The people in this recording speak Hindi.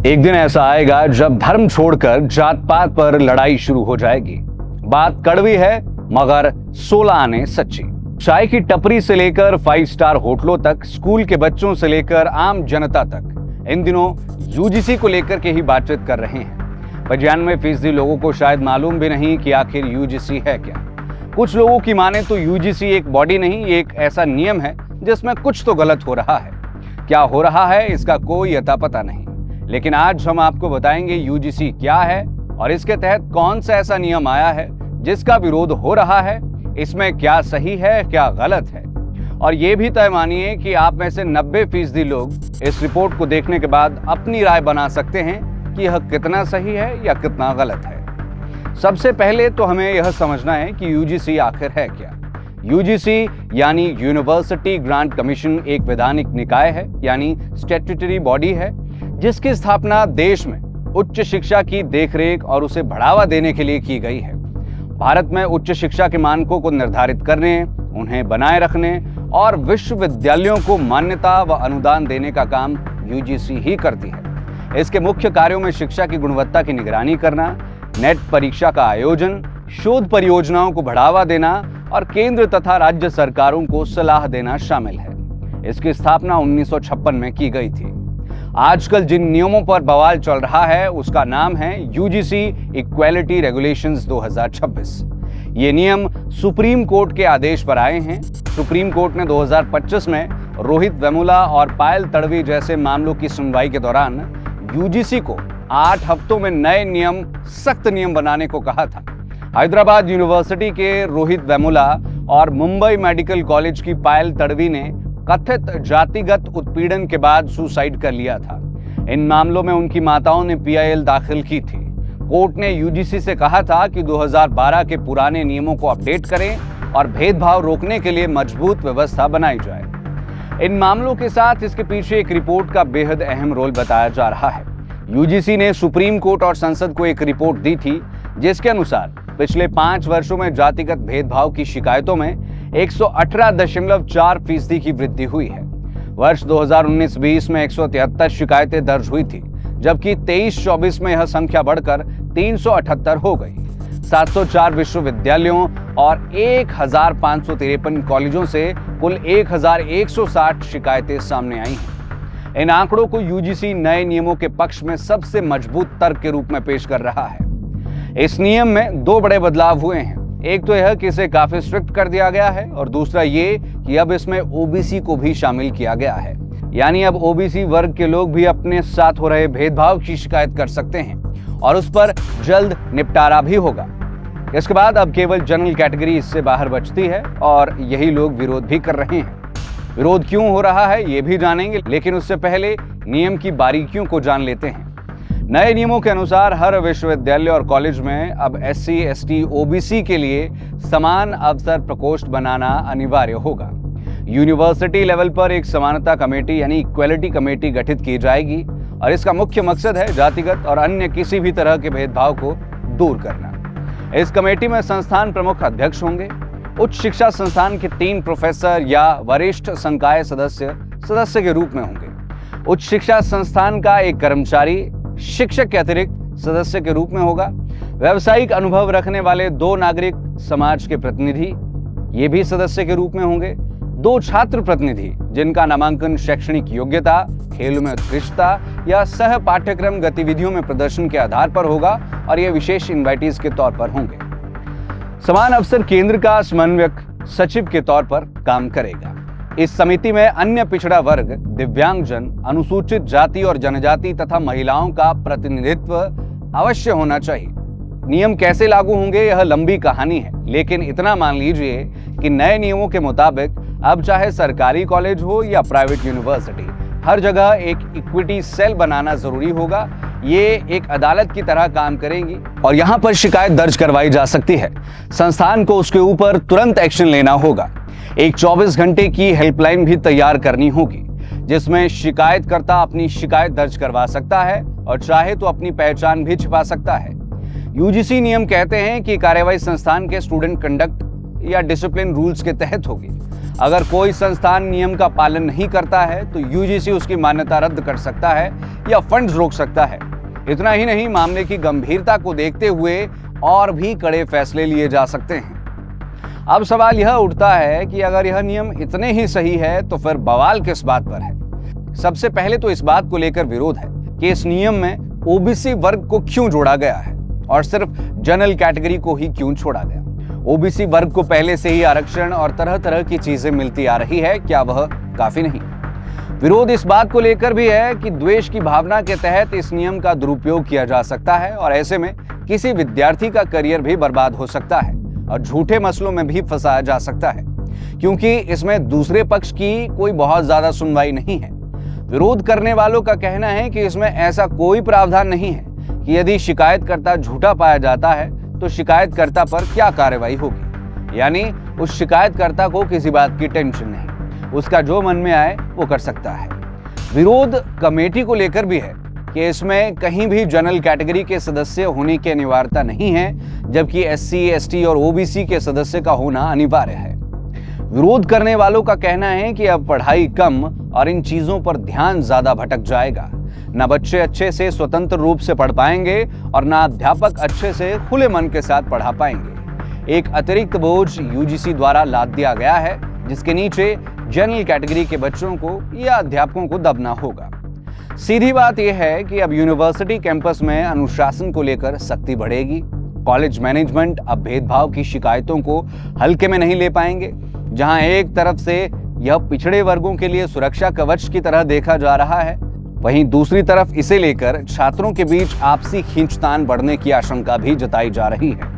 एक दिन ऐसा आएगा जब धर्म छोड़कर जात पात पर लड़ाई शुरू हो जाएगी। बात कड़वी है मगर 16 आने सच्ची। चाय की टपरी से लेकर 5 स्टार होटलों तक, स्कूल के बच्चों से लेकर आम जनता तक इन दिनों यूजीसी को लेकर के ही बातचीत कर रहे हैं। 95% लोगों को शायद मालूम भी नहीं कि आखिर यूजीसी है क्या। कुछ लोगों की माने तो यूजीसी एक बॉडी नहीं, एक ऐसा नियम है जिसमें कुछ तो गलत हो रहा है। क्या हो रहा है इसका कोई अता पता नहीं, लेकिन आज हम आपको बताएंगे यूजीसी क्या है और इसके तहत कौन सा ऐसा नियम आया है जिसका विरोध हो रहा है, इसमें क्या सही है क्या गलत है। और ये भी तय मानिए कि आप में से 90% लोग इस रिपोर्ट को देखने के बाद अपनी राय बना सकते हैं कि यह कितना सही है या कितना गलत है। सबसे पहले तो हमें यह समझना है कि यूजीसी आखिर है क्या। यूजीसी यानी यूनिवर्सिटी ग्रांट कमीशन एक वैधानिक निकाय है, यानी स्टैट्यूटरी बॉडी है, जिसकी स्थापना देश में उच्च शिक्षा की देखरेख और उसे बढ़ावा देने के लिए की गई है। भारत में उच्च शिक्षा के मानकों को निर्धारित करने, उन्हें बनाए रखने और विश्वविद्यालयों को मान्यता व अनुदान देने का काम यूजीसी ही करती है। इसके मुख्य कार्यों में शिक्षा की गुणवत्ता की निगरानी करना, नेट परीक्षा का आयोजन, शोध परियोजनाओं को बढ़ावा देना और केंद्र तथा राज्य सरकारों को सलाह देना शामिल है। इसकी स्थापना 1956 में की गई थी। आजकल जिन नियमों पर बवाल चल रहा है उसका नाम है यूजीसी इक्वालिटी रेगुलेशंस 2026। ये नियम सुप्रीम कोर्ट के आदेश पर आए हैं। सुप्रीम कोर्ट ने 2025 में रोहित वेमुला और पायल तड़वी जैसे मामलों की सुनवाई के दौरान यूजीसी को 8 हफ्तों में नए नियम, सख्त नियम बनाने को कहा था। हैदराबाद यूनिवर्सिटी के रोहित वेमुला और मुंबई मेडिकल कॉलेज की पायल तड़वी ने कथित जातिगत उत्पीड़न के बाद सुसाइड कर लिया था। इन मामलों में उनकी माताओं ने पीआईएल दाखिल की थी। कोर्ट ने यूजीसी से कहा था कि 2012 के पुराने नियमों को अपडेट करें और भेदभाव रोकने के लिए मजबूत व्यवस्था बनाई जाए। इन मामलों के साथ इसके पीछे एक रिपोर्ट का बेहद अहम रोल बताया जा रहा है। यूजीसी ने सुप्रीम कोर्ट और संसद को एक रिपोर्ट दी थी जिसके अनुसार पिछले 5 वर्षों में जातिगत भेदभाव की शिकायतों में 118.4% की वृद्धि हुई है। वर्ष 2019-20 में 173 शिकायतें दर्ज हुई थी, जबकि 23-24 में यह संख्या बढ़कर 378 हो गई। 704 विश्वविद्यालयों और 1553 कॉलेजों से कुल 1160 शिकायतें सामने आई हैं। इन आंकड़ों को यूजीसी नए नियमों के पक्ष में सबसे मजबूत तर्क के रूप में पेश कर रहा है। इस नियम में 2 बड़े बदलाव हुए हैं। एक तो यह कि इसे काफी स्ट्रिक्ट कर दिया गया है और दूसरा ये कि अब इसमें ओबीसी को भी शामिल किया गया है। यानी अब ओबीसी वर्ग के लोग भी अपने साथ हो रहे भेदभाव की शिकायत कर सकते हैं और उस पर जल्द निपटारा भी होगा। इसके बाद अब केवल जनरल कैटेगरी इससे बाहर बचती है और यही लोग विरोध भी कर रहे हैं। विरोध क्यों हो रहा है ये भी जानेंगे, लेकिन उससे पहले नियम की बारीकियों को जान लेते हैं। नए नियमों के अनुसार हर विश्वविद्यालय और कॉलेज में अब एससी, एसटी, ओबीसी के लिए समान अवसर प्रकोष्ठ बनाना अनिवार्य होगा। यूनिवर्सिटी लेवल पर एक समानता कमेटी यानी इक्वालिटी कमेटी गठित की जाएगी और इसका मुख्य मकसद है जातिगत और अन्य किसी भी तरह के भेदभाव को दूर करना। इस कमेटी में संस्थान प्रमुख अध्यक्ष होंगे। उच्च शिक्षा संस्थान के 3 प्रोफेसर या वरिष्ठ संकाय सदस्य के रूप में होंगे। उच्च शिक्षा संस्थान का एक कर्मचारी शिक्षक के अतिरिक्त सदस्य के रूप में होगा। व्यावसायिक अनुभव रखने वाले 2 नागरिक समाज के प्रतिनिधि ये भी सदस्य के रूप में होंगे। 2 छात्र प्रतिनिधि जिनका नामांकन शैक्षणिक योग्यता, खेल में उत्कृष्टता या सह पाठ्यक्रम गतिविधियों में प्रदर्शन के आधार पर होगा और ये विशेष इनवाइटीज के तौर पर होंगे। समान अवसर केंद्र का समन्वयक सचिव के तौर पर काम करेगा। इस समिति में अन्य पिछड़ा वर्ग, दिव्यांगजन, अनुसूचित जाति और जनजाति तथा महिलाओं का प्रतिनिधित्व अवश्य होना चाहिए। नियम कैसे लागू होंगे यह लंबी कहानी है, लेकिन इतना मान लीजिए कि नए नियमों के मुताबिक अब चाहे सरकारी कॉलेज हो या प्राइवेट यूनिवर्सिटी, हर जगह एक इक्विटी सेल बनाना जरूरी होगा। ये एक अदालत की तरह काम करेंगी और यहाँ पर शिकायत दर्ज करवाई जा सकती है। संस्थान को उसके ऊपर तुरंत एक्शन लेना होगा। एक 24 घंटे की हेल्पलाइन भी तैयार करनी होगी जिसमें शिकायतकर्ता अपनी शिकायत दर्ज करवा सकता है और चाहे तो अपनी पहचान भी छिपा सकता है। यूजीसी नियम कहते हैं कि कार्यवाही संस्थान के स्टूडेंट कंडक्ट या डिसिप्लिन रूल्स के तहत होगी। अगर कोई संस्थान नियम का पालन नहीं करता है तो यूजीसी उसकी मान्यता रद्द कर सकता है या फंड्स रोक सकता है। इतना ही नहीं, मामले की गंभीरता को देखते हुए और भी कड़े फैसले लिए जा सकते हैं। अब सवाल यह उठता है कि अगर यह नियम इतने ही सही है तो फिर बवाल किस बात पर है। सबसे पहले तो इस बात को लेकर विरोध है कि इस नियम में ओबीसी वर्ग को क्यों जोड़ा गया है और सिर्फ जनरल कैटेगरी को ही क्यों छोड़ा गया। ओबीसी वर्ग को पहले से ही आरक्षण और तरह तरह की चीजें मिलती आ रही है, क्या वह काफी नहीं? विरोध इस बात को लेकर भी है कि द्वेष की भावना के तहत इस नियम का दुरुपयोग किया जा सकता है और ऐसे में किसी विद्यार्थी का करियर भी बर्बाद हो सकता है और झूठे मसलों में भी फंसाया जा सकता है, क्योंकि इसमें दूसरे पक्ष की कोई बहुत ज्यादा सुनवाई नहीं है। विरोध करने वालों का कहना है कि इसमें ऐसा कोई प्रावधान नहीं है कि यदि शिकायतकर्ता झूठा पाया जाता है तो शिकायतकर्ता पर क्या कार्रवाई होगी, यानी उस शिकायतकर्ता को किसी बात की टेंशन नहीं, उसका जो मन में आए वो कर सकता है। विरोध कमेटी को लेकर भी है कि इसमें कहीं भी जनरल कैटेगरी के सदस्य होने की अनिवार्यता नहीं है, जबकि एससी, एसटी और ओबीसी के सदस्य का होना अनिवार्य है। विरोध करने वालों का कहना है कि अब पढ़ाई कम और इन चीजों पर ध्यान ज्यादा भटक जाएगा। न बच्चे अच्छे से स्वतंत्र रूप से पढ़ पाएंगे और न अध्यापक अच्छे से खुले मन के साथ पढ़ा पाएंगे। एक अतिरिक्त बोझ यूजीसी द्वारा लाद दिया गया है, जिसके नीचे जनरल कैटेगरी के बच्चों को या अध्यापकों को दबना होगा। सीधी बात यह है कि अब यूनिवर्सिटी कैंपस में अनुशासन को लेकर सख्ती बढ़ेगी। कॉलेज मैनेजमेंट अब भेदभाव की शिकायतों को हल्के में नहीं ले पाएंगे। जहां एक तरफ से यह पिछड़े वर्गों के लिए सुरक्षा कवच की तरह देखा जा रहा है, वहीं दूसरी तरफ इसे लेकर छात्रों के बीच आपसी खींचतान बढ़ने की आशंका भी जताई जा रही है।